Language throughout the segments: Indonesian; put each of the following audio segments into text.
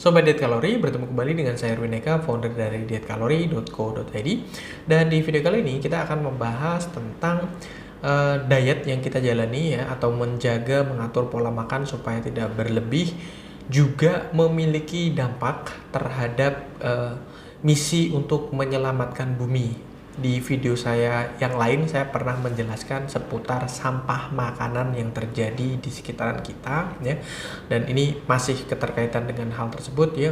Sobat Diet Kalori, bertemu kembali dengan saya Erwin Eka, founder dari dietkalori.co.id. Dan di video kali ini kita akan membahas tentang diet yang kita jalani ya, atau mengatur pola makan supaya tidak berlebih, juga memiliki dampak terhadap misi untuk menyelamatkan bumi. Di video saya yang lain saya pernah menjelaskan seputar sampah makanan yang terjadi di sekitaran kita ya. Dan ini masih keterkaitan dengan hal tersebut ya.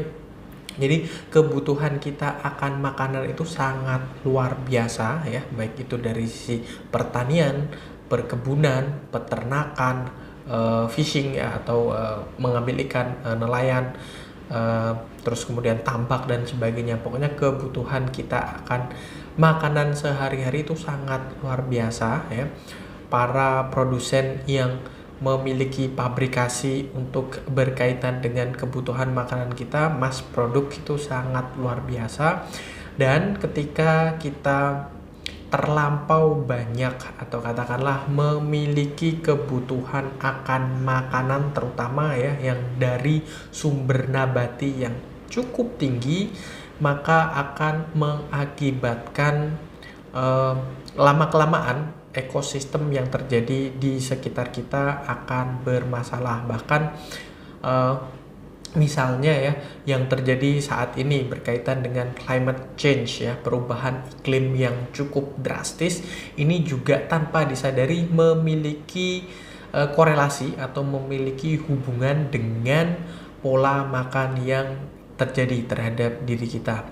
Jadi kebutuhan kita akan makanan itu sangat luar biasa ya, baik itu dari sisi pertanian, perkebunan, peternakan, fishing ya, atau mengambil ikan, nelayan, terus kemudian tambak dan sebagainya. Pokoknya kebutuhan kita akan makanan sehari-hari itu sangat luar biasa ya. Para produsen yang memiliki pabrikasi untuk berkaitan dengan kebutuhan makanan kita, mass produk itu sangat luar biasa. Dan ketika kita terlampau banyak atau katakanlah memiliki kebutuhan akan makanan terutama ya yang dari sumber nabati yang cukup tinggi, maka akan mengakibatkan lama-kelamaan ekosistem yang terjadi di sekitar kita akan bermasalah. Bahkan misalnya ya yang terjadi saat ini berkaitan dengan climate change ya, perubahan iklim yang cukup drastis, ini juga tanpa disadari memiliki korelasi atau memiliki hubungan dengan pola makan yang terjadi terhadap diri kita.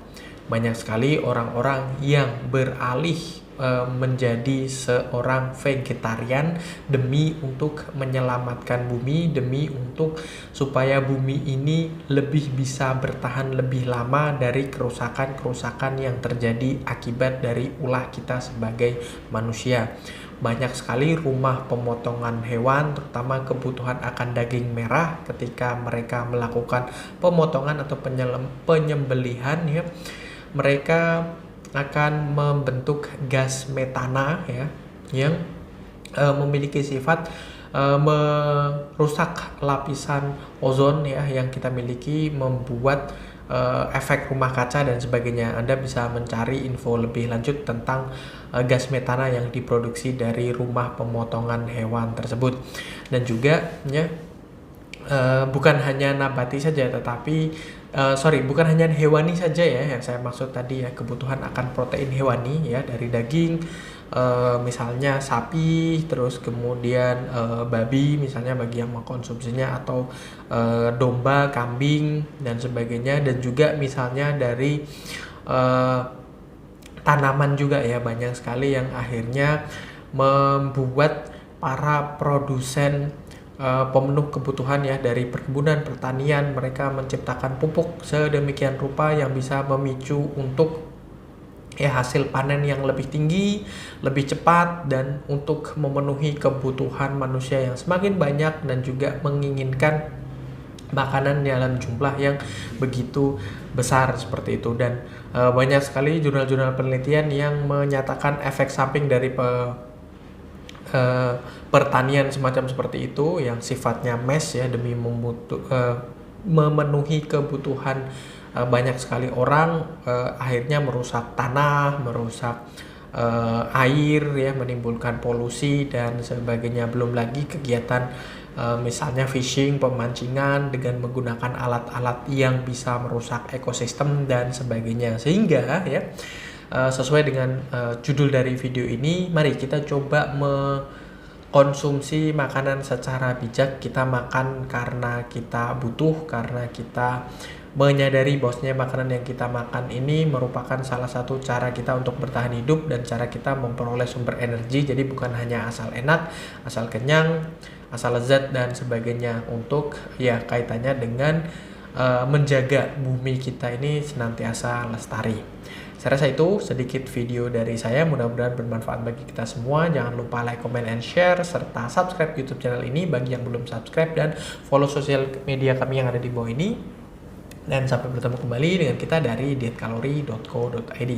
Banyak sekali orang-orang yang beralih menjadi seorang vegetarian demi untuk menyelamatkan bumi, demi untuk supaya bumi ini lebih bisa bertahan lebih lama dari kerusakan-kerusakan yang terjadi akibat dari ulah kita sebagai manusia. Banyak sekali rumah pemotongan hewan, terutama kebutuhan akan daging merah, ketika mereka melakukan pemotongan atau penyembelihan ya, mereka akan membentuk gas metana ya, yang memiliki sifat merusak lapisan ozon ya yang kita miliki, membuat efek rumah kaca dan sebagainya. Anda bisa mencari info lebih lanjut tentang gas metana yang diproduksi dari rumah pemotongan hewan tersebut. Dan juga ya, bukan hanya nabati saja, tetapi bukan hanya hewani saja ya yang saya maksud tadi ya, kebutuhan akan protein hewani ya dari daging, misalnya sapi, terus kemudian babi misalnya bagi yang mengkonsumsinya, atau domba, kambing dan sebagainya. Dan juga misalnya dari tanaman juga ya, banyak sekali yang akhirnya membuat para produsen pemenuh kebutuhan ya dari perkebunan, pertanian, mereka menciptakan pupuk sedemikian rupa yang bisa memicu untuk ya hasil panen yang lebih tinggi, lebih cepat, dan untuk memenuhi kebutuhan manusia yang semakin banyak dan juga menginginkan makanan dalam jumlah yang begitu besar seperti itu. Dan banyak sekali jurnal-jurnal penelitian yang menyatakan efek samping dari pertanian semacam seperti itu yang sifatnya mass ya, demi memenuhi kebutuhan banyak sekali orang, akhirnya merusak tanah, merusak air ya, menimbulkan polusi dan sebagainya. Belum lagi kegiatan misalnya fishing, pemancingan dengan menggunakan alat-alat yang bisa merusak ekosistem dan sebagainya. Sehingga ya, sesuai dengan judul dari video ini, mari kita coba mengkonsumsi makanan secara bijak. Kita makan karena kita butuh, karena kita menyadari bahwasanya makanan yang kita makan ini merupakan salah satu cara kita untuk bertahan hidup dan cara kita memperoleh sumber energi. Jadi bukan hanya asal enak, asal kenyang, asal lezat dan sebagainya, untuk ya kaitannya dengan menjaga bumi kita ini senantiasa lestari. Saya rasa itu sedikit video dari saya, mudah-mudahan bermanfaat bagi kita semua. Jangan lupa like, comment, and share, serta subscribe YouTube channel ini bagi yang belum subscribe, dan follow sosial media kami yang ada di bawah ini. Dan sampai bertemu kembali dengan kita dari dietkalori.co.id.